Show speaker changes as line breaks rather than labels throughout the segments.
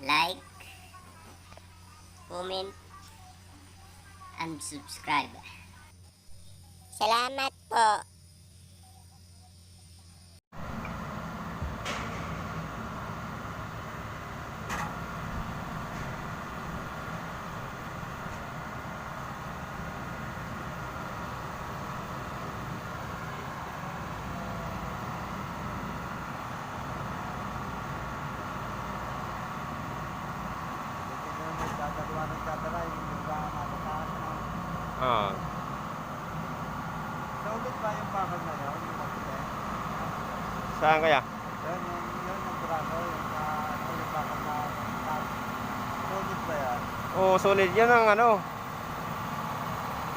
like, comment, and subscribe. Salamat po.
Ah,
Saulit ba yung bakal na yun? Yung mabuti?
saan kaya?
Yun yung braso, yung bakal na saulit ba yan?
Oh, solid yan ang ano.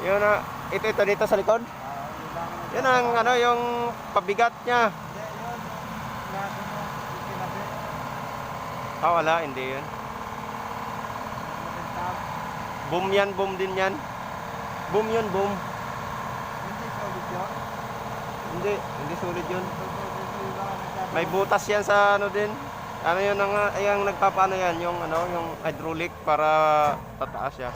Yun na, ito dito sa likod.
Yun lang yung
Yan ang ano, yung pabigat niya.
Hindi, yun yung braso mo, yung kinabi.
Ah, wala, hindi yun.
Yung matintab.
Boom yan, boom din yan. Boom yun, boom.
Hindi saulit yun.
Hindi solid yun.
Yun lang ang nagkakaroon.
May butas yan sa ano din. Ano yun ang nagpapaano yan, yung ano, yung hydraulic para tataas siya.